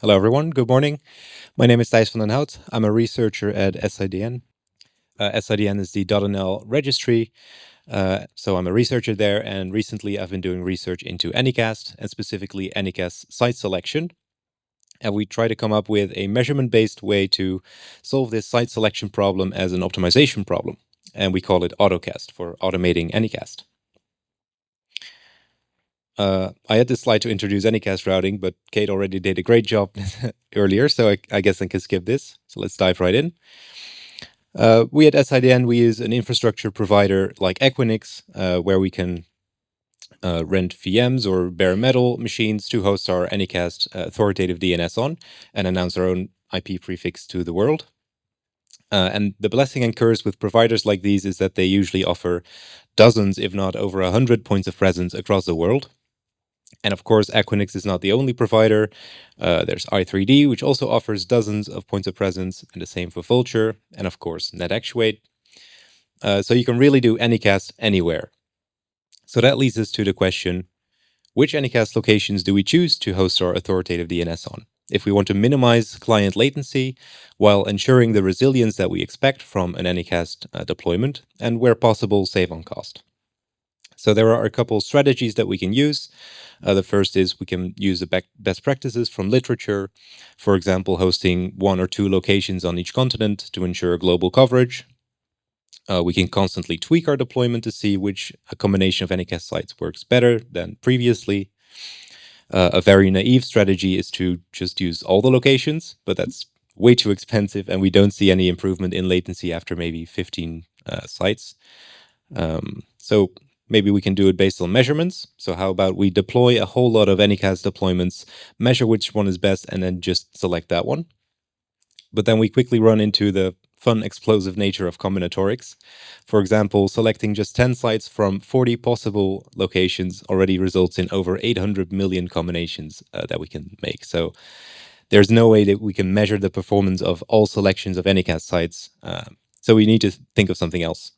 Hello, everyone. Good morning. My name is Thijs van Hout. I'm a researcher at SIDN. SIDN is the .NL registry. So I'm a researcher there, and recently I've been doing research into Anycast, and specifically Anycast site selection. And we try to come up with a measurement-based way to solve this site selection problem as an optimization problem. And we call it Autocast for automating Anycast. I had this slide to introduce Anycast routing, but Kate already did a great job earlier, so I guess I can skip this. So let's dive right in. We at SIDN, we use an infrastructure provider like Equinix, where we can rent VMs or bare metal machines to host our Anycast authoritative DNS on and announce our own IP prefix to the world. And the blessing and curse with providers like these is that they usually offer dozens, if not over 100 points of presence across the world. And of course, Equinix is not the only provider. There's i3D, which also offers dozens of points of presence, and the same for Vultr, and of course, NetActuate. So you can really do Anycast anywhere. So that leads us to the question, which Anycast locations do we choose to host our authoritative DNS on? If we want to minimize client latency while ensuring the resilience that we expect from an Anycast deployment, and where possible, save on cost. So there are a couple strategies that we can use. The first is we can use the best practices from literature, for example, hosting 1 or 2 locations on each continent to ensure global coverage. We can constantly tweak our deployment to see which combination of Anycast sites works better than previously. A very naive strategy is to just use all the locations, but that's way too expensive, and we don't see any improvement in latency after maybe 15 sites. So maybe we can do it based on measurements. So how about we deploy a whole lot of Anycast deployments, measure which one is best, and then just select that one. But then we quickly run into the fun explosive nature of combinatorics. For example, selecting just 10 sites from 40 possible locations already results in over 800 million combinations that we can make. So there's no way that we can measure the performance of all selections of Anycast sites. So we need to think of something else.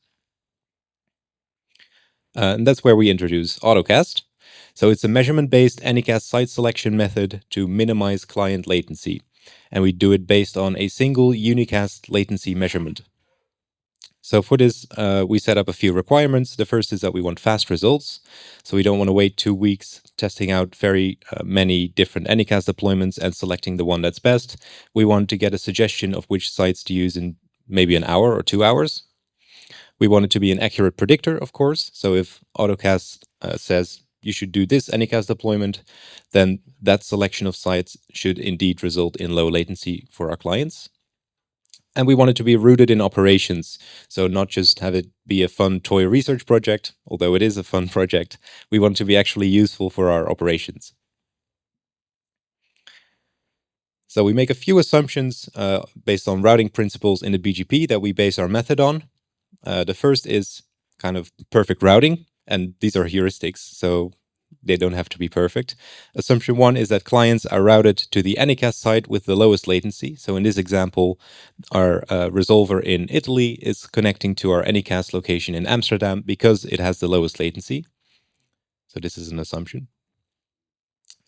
And that's where we introduce Autocast. So it's a measurement-based Anycast site selection method to minimize client latency. And we do it based on a single unicast latency measurement. So for this, we set up a few requirements. The first is that we want fast results. So we don't want to wait 2 weeks testing out very many different Anycast deployments and selecting the one that's best. We want to get a suggestion of which sites to use in maybe an hour or 2 hours. We want it to be an accurate predictor, of course. So if Autocast says you should do this Anycast deployment, then that selection of sites should indeed result in low latency for our clients. And we want it to be rooted in operations. So not just have it be a fun toy research project, although it is a fun project. We want it to be actually useful for our operations. So we make a few assumptions based on routing principles in the BGP that we base our method on. The first is kind of perfect routing, and these are heuristics, so they don't have to be perfect. Assumption 1 is that clients are routed to the Anycast site with the lowest latency. So in this example, our resolver in Italy is connecting to our Anycast location in Amsterdam because it has the lowest latency. So this is an assumption.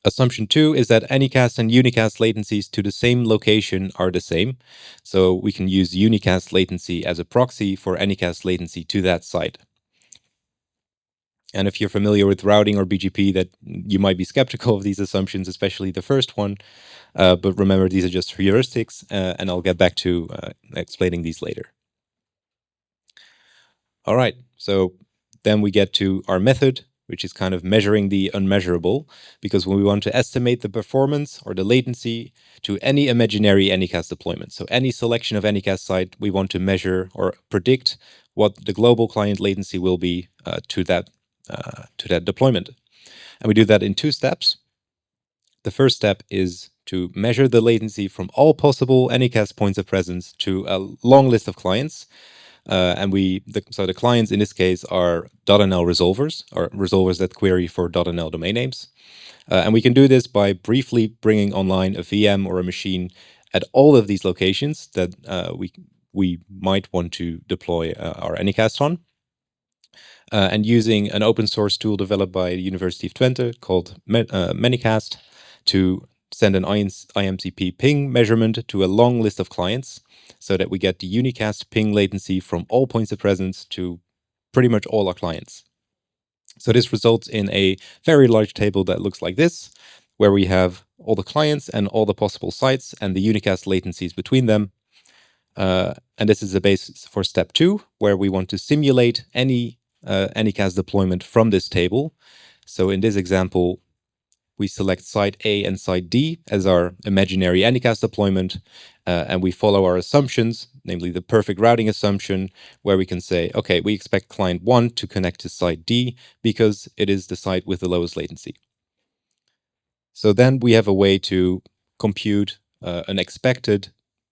Assumption 2 is that Anycast and Unicast latencies to the same location are the same. So we can use Unicast latency as a proxy for Anycast latency to that site. And if you're familiar with routing or BGP, that you might be skeptical of these assumptions, especially the first one. But remember, these are just heuristics, and I'll get back to explaining these later. All right, so then we get to our method, which is kind of measuring the unmeasurable, because when we want to estimate the performance or the latency to any imaginary Anycast deployment, so any selection of Anycast site, we want to measure or predict what the global client latency will be to that deployment. And we do that in 2 steps. The first step is to measure the latency from all possible Anycast points of presence to a long list of clients. So the clients in this case are .NL resolvers, or resolvers that query for .NL domain names. And we can do this by briefly bringing online a VM or a machine at all of these locations that we might want to deploy our Anycast on. And using an open source tool developed by the University of Twente called Anycast to send an IMCP ping measurement to a long list of clients so that we get the unicast ping latency from all points of presence to pretty much all our clients. So this results in a very large table that looks like this, where we have all the clients and all the possible sites and the unicast latencies between them. And this is the basis for step 2, where we want to simulate any Anycast deployment from this table. So in this example, we select site A and site D as our imaginary Anycast deployment, and we follow our assumptions, namely the perfect routing assumption, where we can say, okay, we expect client 1 to connect to site D because it is the site with the lowest latency. So then we have a way to compute an expected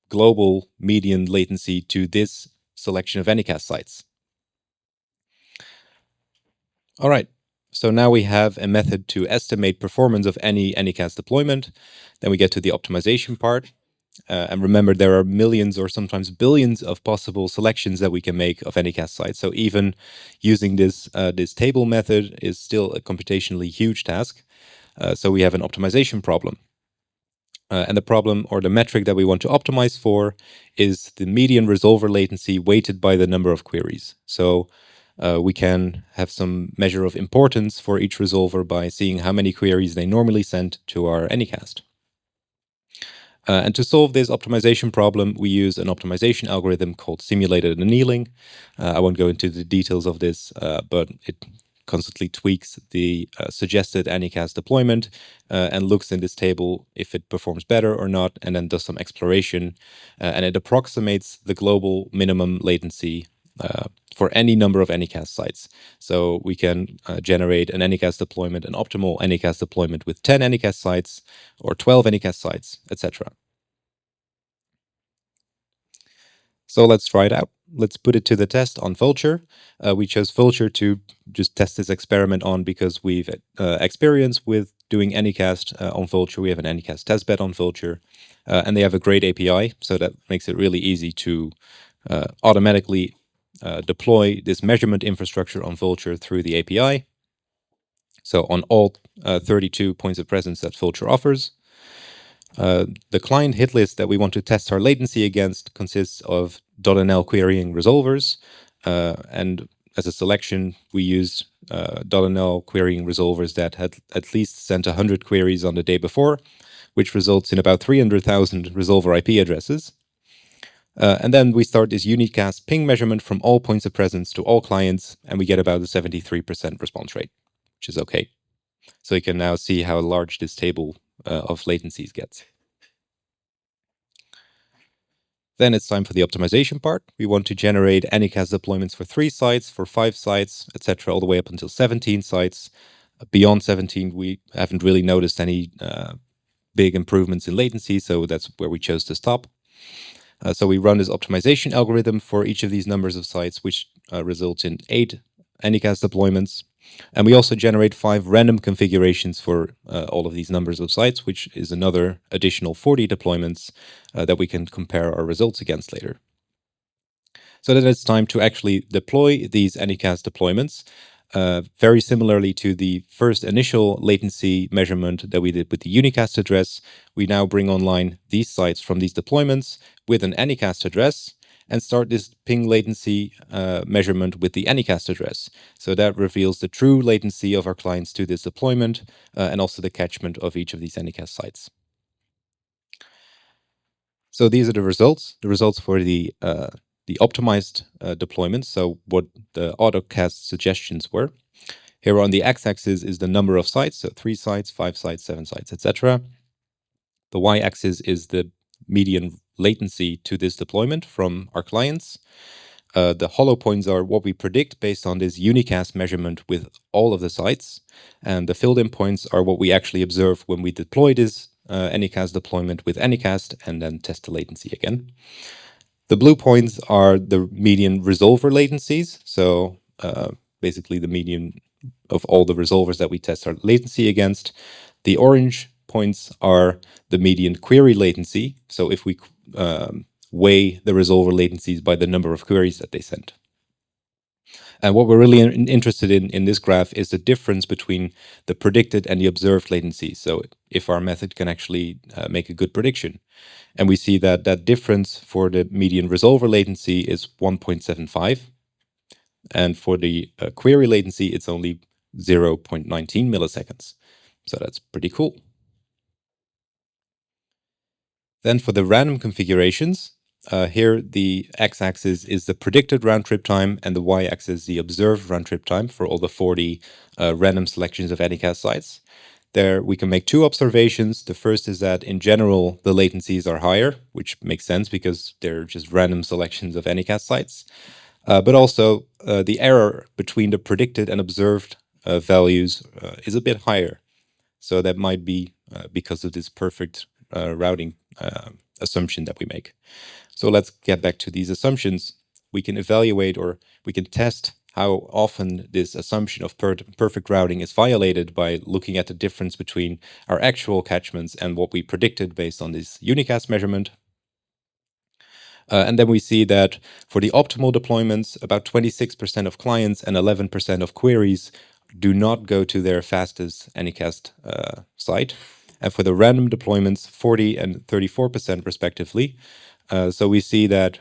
global median latency to this selection of Anycast sites. All right. So now we have a method to estimate performance of any Anycast deployment. Then we get to the optimization part. And remember, there are millions or sometimes billions of possible selections that we can make of Anycast sites. So even using this table method is still a computationally huge task. So we have an optimization problem. And the problem or the metric that we want to optimize for is the median resolver latency weighted by the number of queries. So we can have some measure of importance for each resolver by seeing how many queries they normally send to our Anycast. And to solve this optimization problem, we use an optimization algorithm called simulated annealing. I won't go into the details of this, but it constantly tweaks the suggested Anycast deployment and looks in this table if it performs better or not, and then does some exploration. And it approximates the global minimum latency for any number of Anycast sites. So we can generate an Anycast deployment, an optimal Anycast deployment with 10 Anycast sites or 12 Anycast sites, etc. So let's try it out. Let's put it to the test on Vultr. We chose Vultr to just test this experiment on because we've experience with doing Anycast on Vultr. We have an Anycast testbed on Vultr, and they have a great API, so that makes it really easy to automatically deploy this measurement infrastructure on Vultr through the API. So on all 32 points of presence that Vultr offers. The client hit list that we want to test our latency against consists of .nl querying resolvers, and as a selection, we used .nl querying resolvers that had at least sent 100 queries on the day before, which results in about 300,000 resolver IP addresses. And then we start this unicast ping measurement from all points of presence to all clients, and we get about a 73% response rate, which is okay. So you can now see how large this table of latencies gets. Then it's time for the optimization part. We want to generate Anycast deployments for 3 sites, for 5 sites, etc., all the way up until 17 sites. Beyond 17, we haven't really noticed any big improvements in latency, so that's where we chose to stop. So we run this optimization algorithm for each of these numbers of sites, which results in 8 Anycast deployments. And we also generate 5 random configurations for all of these numbers of sites, which is another additional 40 deployments that we can compare our results against later. So then it's time to actually deploy these Anycast deployments. Very similarly to the first initial latency measurement that we did with the unicast address, we now bring online these sites from these deployments with an Anycast address and start this ping latency measurement with the Anycast address. So that reveals the true latency of our clients to this deployment and also the catchment of each of these Anycast sites. So these are the results for the optimized deployments. So what the Autocast suggestions were. Here on the x-axis is the number of sites, so 3 sites, 5 sites, 7 sites, etc. The y-axis is the median latency to this deployment from our clients. The hollow points are what we predict based on this unicast measurement with all of the sites. And the filled-in points are what we actually observe when we deploy this Anycast deployment with Anycast and then test the latency again. The blue points are the median resolver latencies. So basically the median of all the resolvers that we test our latency against. The orange points are the median query latency. So if we weigh the resolver latencies by the number of queries that they send. And what we're really interested in this graph is the difference between the predicted and the observed latency. So if our method can actually make a good prediction. And we see that that difference for the median resolver latency is 1.75. And for the query latency, it's only 0.19 milliseconds. So that's pretty cool. Then for the random configurations, here the x-axis is the predicted round-trip time and the y-axis the observed round-trip time for all the 40 random selections of Anycast sites. There we can make two observations. The first is that in general, the latencies are higher, which makes sense because they're just random selections of Anycast sites. But also the error between the predicted and observed values is a bit higher. So that might be because of this perfect routing assumption that we make. So let's get back to these assumptions. We can evaluate or we can test how often this assumption of perfect routing is violated by looking at the difference between our actual catchments and what we predicted based on this unicast measurement. And then we see that for the optimal deployments, about 26% of clients and 11% of queries do not go to their fastest Anycast site. And for the random deployments, 40 and 34% respectively. So we see that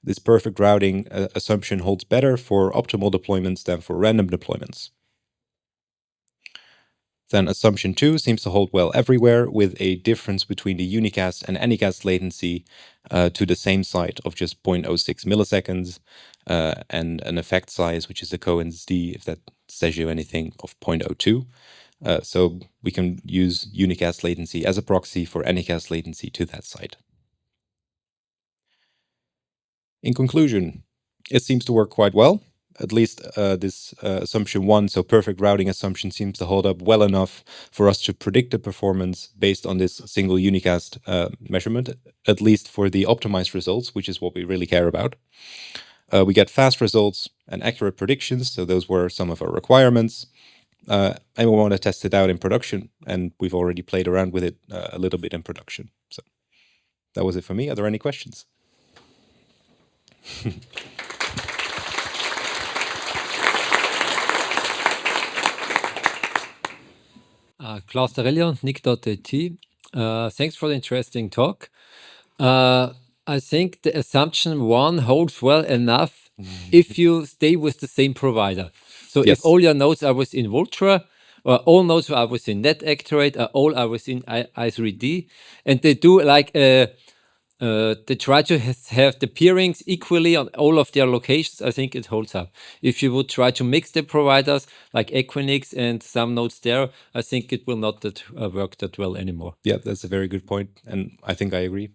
this perfect routing assumption holds better for optimal deployments than for random deployments. Then assumption 2 seems to hold well everywhere, with a difference between the unicast and anycast latency to the same site of just 0.06 milliseconds, and an effect size, which is a cohen's d, if that says you anything, of 0.02. So we can use unicast latency as a proxy for anycast latency to that site. In conclusion, it seems to work quite well. At least this assumption 1, so perfect routing assumption, seems to hold up well enough for us to predict the performance based on this single unicast measurement, at least for the optimized results, which is what we really care about. We get fast results and accurate predictions, so those were some of our requirements. And we want to test it out in production, and we've already played around with it a little bit in production. So that was it for me. Are there any questions? Klaus Darellion, Nick.at. Thanks for the interesting talk. I think the assumption 1 holds well enough if you stay with the same provider. So Yes. if all your nodes are within Vultr, or all nodes are within NetActorate, or all are within I3D, and they do like they try to have the peerings equally on all of their locations, I think it holds up. If you would try to mix the providers like Equinix and some nodes there, I think it will not work that well anymore. Yeah, that's a very good point, and I think I agree.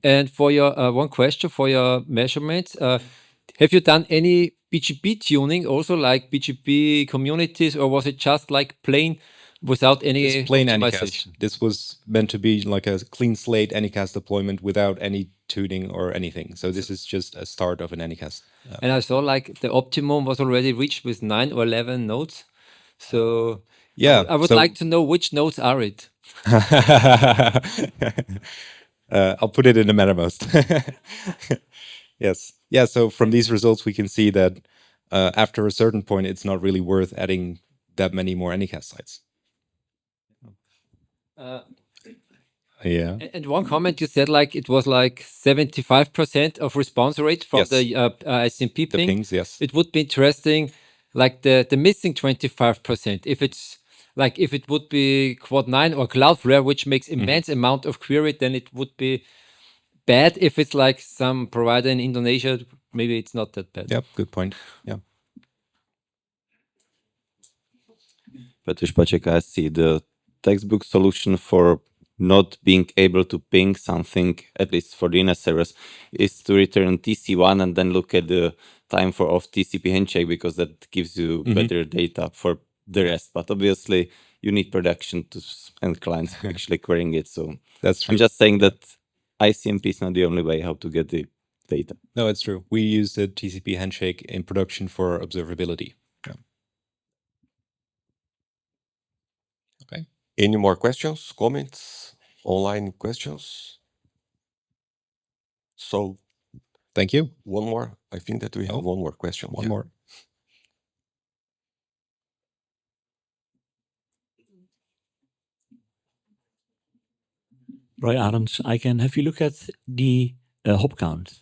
And for your one question for your measurements, have you done any BGP tuning also, like BGP communities, or was it just like plain without any It's plain optimization? Anycast. This was meant to be like a clean slate Anycast deployment without any tuning or anything. So this is just a start of an Anycast. And I saw like the optimum was already reached with 9 or 11 nodes. So Yeah, I would like to know which nodes are it. I'll put it in the Mattermost. Yes. Yeah, so from these results, we can see that after a certain point, it's not really worth adding that many more Anycast sites. Yeah. And one comment you said like it was like 75% of response rate from Yes. the ICMP The ping. pings, yes. It would be interesting, like the missing 25%. If it's like if it would be Quad 9 or Cloudflare, which makes immense amount of query, then it would be bad. If it's like some provider in Indonesia, maybe it's not that bad. Yep, good point. Yeah. Petr Špaček, I see the textbook solution for not being able to ping something, at least for DNS servers, is to return TC1 and then look at the time for of TCP handshake, because that gives you better data for the rest. But obviously, you need production to and clients actually querying it. So That's true. I'm just saying that ICMP is not the only way how to get the data. No, it's true. We use the TCP handshake in production for observability. Yeah. Okay. Any more questions, comments, online questions? So Thank you. one more. I think that we have one more question. One more. Roy Adams, I can have you look at the hop count.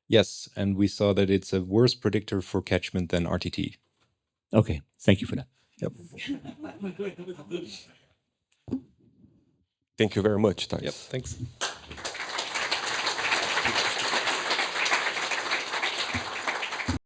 Yes, and we saw that it's a worse predictor for catchment than RTT. Okay, thank you for that. Yep. Thank you very much, Thijs. Yep. Thanks.